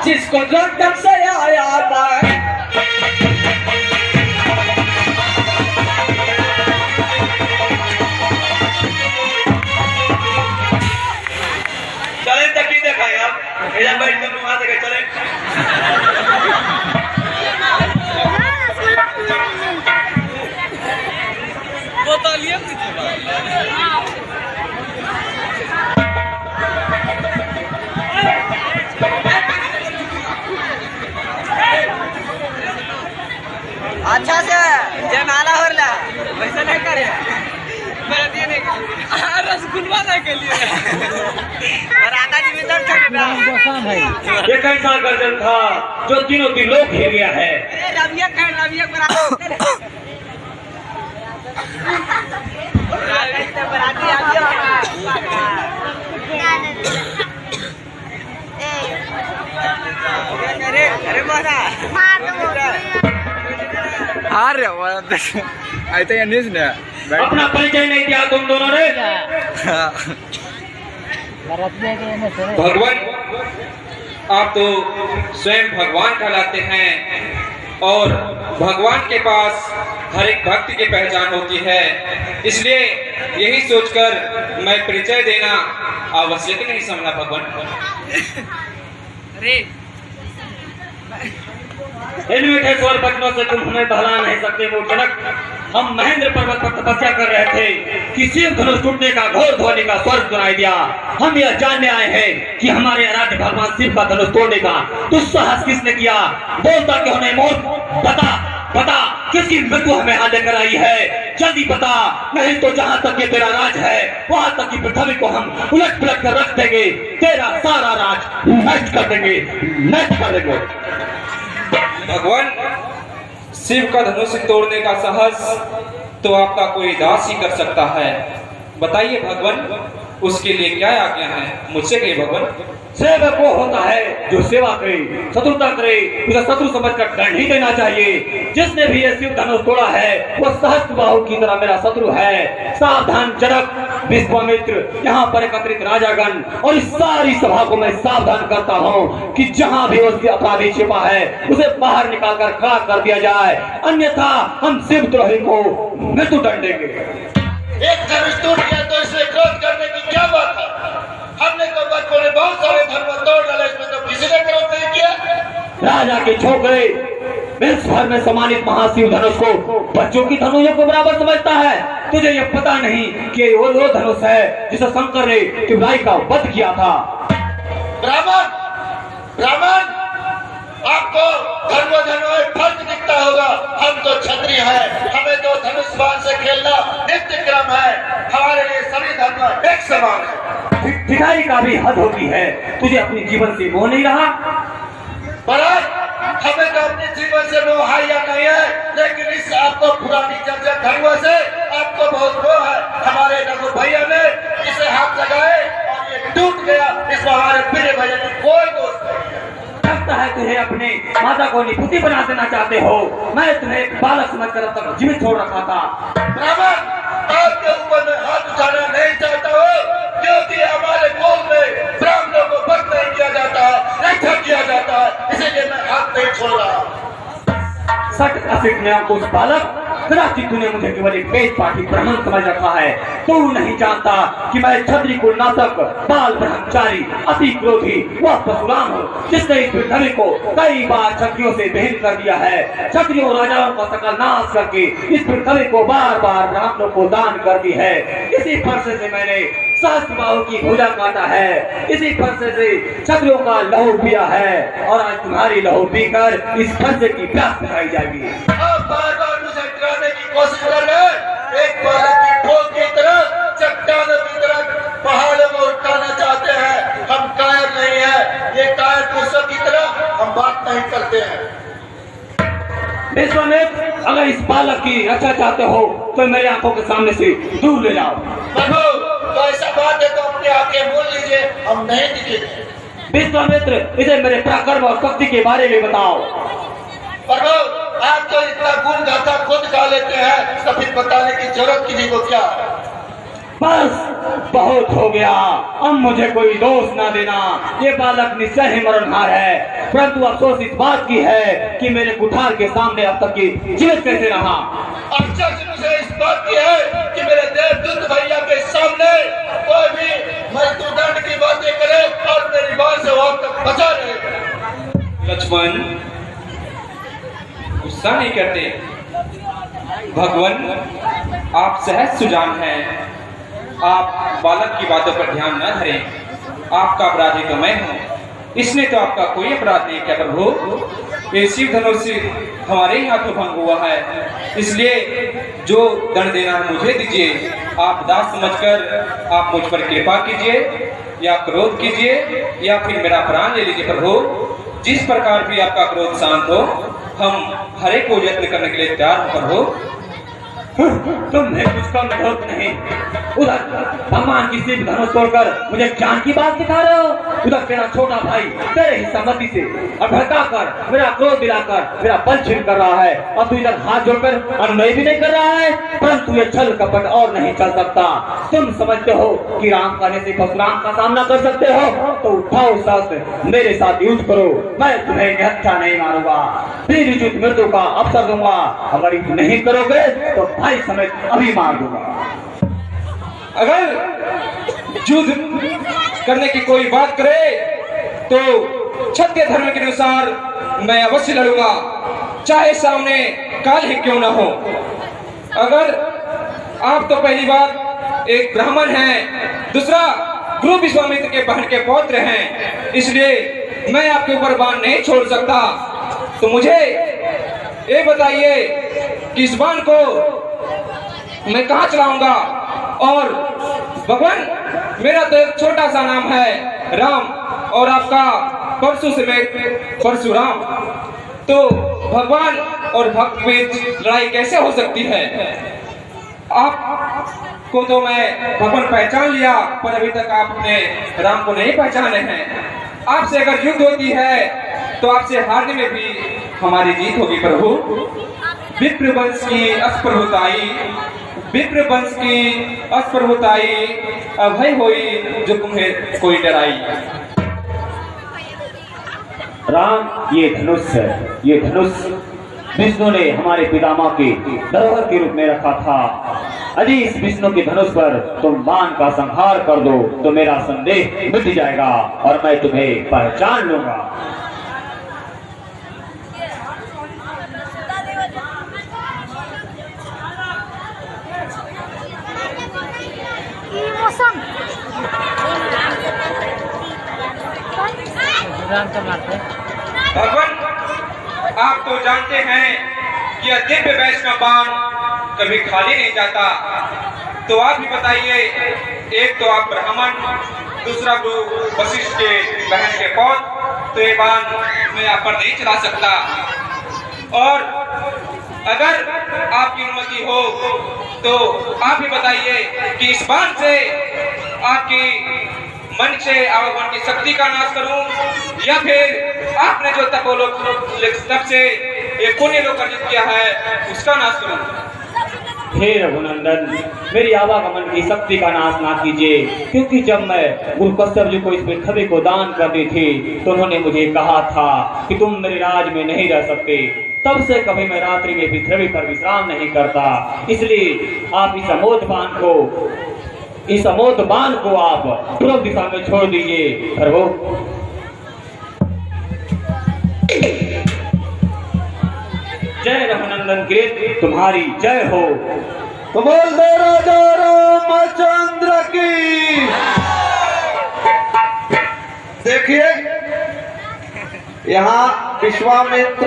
जिसको लंदन से आया मैं चले तक नहीं देखा यार इधर बैठ कर वहां से चले बोतलिए अच्छा से जयमाला हो रहा वैसे नहीं करे रसगुल्ला नहीं के लिए ये कैसा गर्जन था जो तीनों दिन लोग घेर गया है। अपना परिचय नहीं दिया तुम दोनों ने। भगवान आप तो स्वयं भगवान कहलाते हैं और भगवान के पास हर एक भक्त की पहचान होती है, इसलिए यही सोचकर मैं परिचय देना आवश्यक नहीं समझा भगवान। इन मीठे स्वर बचनों से तुम हमें बहला नहीं सकते मूर्खजनक। हम महेंद्र पर्वत पर तपस्या कर रहे थे कि शिव धनुष टूटने का घोर ध्वनि का स्वर सुनाई दिया। हम यह जानने आए हैं कि हमारे आराध्य भगवान शिव का धनुष तोड़ने का दुस्साहस किसने किया। बोलता क्यों नहीं मूर्ख, बता बता किसकी मृत्यु हमें यहाँ लेकर आई है, जल्दी बता, नहीं तो जहाँ तक ये तेरा राज है वहाँ तक की पृथ्वी को हम उलट पुलट कर रख देंगे, तेरा सारा राज नष्ट कर देंगे, नष्ट कर देंगे। भगवान शिव का धनुष तोड़ने का साहस तो आपका कोई दास ही कर सकता है। बताइए भगवान उसके लिए क्या आज्ञा है, मुझसे कहिए भगवान। सेवक वो होता है जो सेवा करे, शत्रुता करे, उसे शत्रु समझकर दंड ही देना चाहिए। जिसने भी ये शिव धनुष तोड़ा है वो सहस्त्रबाहु की तरह मेरा शत्रु है। सावधान जनक, विश्वामित्र, यहाँ पर एकत्रित राजागण और इस सारी सभा को मैं सावधान करता हूँ कि जहाँ भी उसकी अपराधी छिपा है उसे बाहर निकालकर खड़ा कर दिया जाए, अन्यथा हम शिवद्रोही को मृत्यु दंड देंगे। एक धनुष टूट गया तो इसमें क्रोध करने की क्या बात है? हमने तो बच्चों ने बहुत सारे धर्म तोड़ डाले, इसमें तो किसी ने क्रोध नहीं किया। राजा के छोकरे विश्व भर में सम्मानित महाशिव धनुष को बच्चों की धनुषों को बराबर समझता है। तुझे ये पता नहीं कि वो धनुष है जिसे शंकर ने शिवराई का वध किया था। ब्राह्मण ब्राह्मण आपको धर्म फर्क दिखता होगा, हम तो क्षत्रिय हैं, हमें तो धनुष बाण से खेलना नित्य क्रम है, हमारे लिए सभी धर्म एक समान है। भिखारी का भी हद होती है, तुझे अपने जीवन से मोह नहीं रहा? महाराज हमें तो अपने जीवन से मोह या नहीं है, लेकिन इस आपको पुरानी चर्चा धर्म से आपको बहुत मोह है। हमारे रघु भैया ने इसे हाथ लगाए और ये टूट गया, इसमें हमारे प्रिय भैया की कोई दोष नहीं है। लगता है तुझे अपने माता को निपुति बना देना चाहते हो। मैं तुम्हें बालक समझकर अब तक जीवित छोड़ रखा था। ब्राह्मण आपके ऊपर में हाथ उठाना नहीं चाहता हूँ, क्योंकि हमारे कुल में ब्राह्मणों को वध नहीं किया जाता है, रक्षा किया जाता है, इसीलिए मैं हाथ नहीं छोड़ रहा। सट असिक में अंकुश बालक, कदाचित तूने मुझे केवल एक पेट पाठी ब्राह्मण समझ रखा है। तू नहीं जानता कि मैं क्षत्रिय कुल नाशक, बाल ब्रह्मचारी, अति क्रोधी वह परशुराम हूँ जिसने इस पृथ्वी को कई बार क्षत्रियों से भेद कर दिया है। क्षत्रियों राजाओं का सकल नाश करके इस पृथ्वी को बार बार ब्राह्मणों को दान कर दी है। इसी फरसे से मैंने सहस्त्रबाहु की भुजा काटा है, इसी फरसे से क्षत्रियों का लहू पिया है और आज तुम्हारी लहू पीकर इस फरसे की प्यास मिटाई जाएगी। आप बार बार मुझे डराने की कोशिश कर रहे हैं, एक बालक की ठोक की तरह, चट्टानों की तरह पहाड़ों को उठाना चाहते हैं। हम कायर नहीं है, ये कायर पुरुषों की तरह हम बात नहीं करते हैं। विश्वामित्र, अगर इस बालक की रक्षा चाहते हो तो मेरी आंखों के सामने से दूर ले जाओ। प्रभु तो ऐसा बात है तो अपने आंखें मोल लीजिए, हम नहीं दिखेंगे। विश्वामित्र, इसे मेरे पराक्रम और शक्ति के बारे में बताओ। प्रभु आप तो इतना गुण गाथा खुद गा लेते हैं, तो फिर बताने की जरूरत किसी को क्या है? बस बहुत हो गया, अब मुझे कोई दोष ना देना। ये बालक निश्चय ही मरणहार है, परंतु अफसोस इस बात की है कि मेरे कुठार के सामने अब तक की जीवित कैसे रहा। अफसोस मुझे इस बात की है कि मेरे देवदूत भैया के सामने कोई भी मृत्युदंड की बातें करे और मेरी बात से वक्त तक बचा रहे। लक्ष्मण, गुस्सा नहीं करते। भगवान आप सहज सुजान हैं, आप बालक की बातों पर ध्यान न धरें। आपका अपराधी तो मैं हूँ, इसने तो आपका कोई अपराध नहीं किया प्रभु। ये शिव धनुष हमारे ही हाथों भंग हुआ है, इसलिए जो दंड देना है मुझे दीजिए। आप दास समझकर आप मुझ पर कृपा कीजिए या क्रोध कीजिए या फिर मेरा प्राण ले लीजिए प्रभु। जिस प्रकार भी आपका क्रोध शांत हो, हम हर एक को यत्न करने के लिए तैयार हो प्रभु। तुम्हें कुछ कम होत नहीं। उधर भगवान की शिव धनुष तोड़कर मुझे ज्ञान की बात सिखा रहे हो। उधर तेरा छोटा भाई तेरे ही सम्मति से भड़का कर मेरा क्रोध दिलाकर मेरा बल छीन कर रहा है, और तू इधर हाथ जोड़कर अनुनय भी नहीं कर रहा है। परंतु ये छल कपट और नहीं चल सकता। तुम समझते हो कि राम कहने से परशुराम का सामना कर सकते हो, तो उठाओ शस्त्र, मेरे साथ युद्ध करो। मैं तुम्हें निहत्था नहीं मारूंगा, फिर मृत्यु का अवसर दूंगा। अगर युद्ध नहीं करोगे तो भाई समेत अभी मार दूंगा। अगर युद्ध करने की कोई बात करे तो क्षत्रिय धर्म के अनुसार मैं अवश्य लड़ूंगा, चाहे सामने काल ही क्यों ना हो। अगर आप तो पहली बात एक ब्राह्मण हैं, दूसरा गुरु विश्वामित्र के बहन के पौत्र हैं, इसलिए मैं आपके ऊपर बाण नहीं छोड़ सकता। तो मुझे ये बताइए कि इस बाण को मैं कहाँ चलाऊंगा। और भगवान, मेरा तो एक छोटा सा नाम है राम, और आपका परशु से मैं परशुराम। तो भगवान और भक्त के बीच लड़ाई कैसे हो सकती है। आपको तो मैं भगवान पहचान लिया, पर अभी तक आपने राम को नहीं पहचाने हैं। आपसे अगर युद्ध होती है तो आपसे हारने में भी हमारी जीत होगी प्रभु। विप्र वंश की अस्प्रभुताई, विप्र वंश की अस्प्रभुताई अभय होई जो तुम्हें कोई डराई। राम, ये धनुष है, ये धनुष विष्णु ने हमारे पितामह के धरोहर के रूप में रखा था। यदि इस विष्णु के धनुष पर तुम बाण का संहार कर दो तो मेरा संदेह मिट जाएगा और मैं तुम्हें पहचान लूंगा। भगवान, आप तो जानते हैं कि यह दिव्य वैष्णव बाण कभी खाली नहीं जाता। तो आप भी बताइए, एक तो आप ब्राह्मण, दूसरा गुरु वशिष्ठ के बहन के पौत्र, तो ये बाण मैं आप पर नहीं चला सकता। और अगर आपकी अनुमति हो तो आप भी बताइए कि इस बाण से आपकी मन से आवागमन की शक्ति का नाश करूं, या फिर आपने जो तप से एक पुण्य लोक अर्जित किया है उसका नाश करूं। हे रघुनंदन, मेरी आवागमन की शक्ति का नाश ना कीजिए, क्योंकि जब मैं गुरु कश्यप जी को इस पृथ्वी को दान कर दी थी तो उन्होंने मुझे कहा था कि तुम मेरे राज में नहीं रह सकते। तब से कभी मैं रात्रि में पृथ्वी पर विश्राम नहीं करता। इसलिए आप इस अमोघ बाण को आप पूर्व दिशा में छोड़ दीजिए प्रभु। जय रघुनंदन कृत, तुम्हारी जय हो। तो बोल दे राजा रामचंद्र की। देखिए, यहाँ विश्वामित्र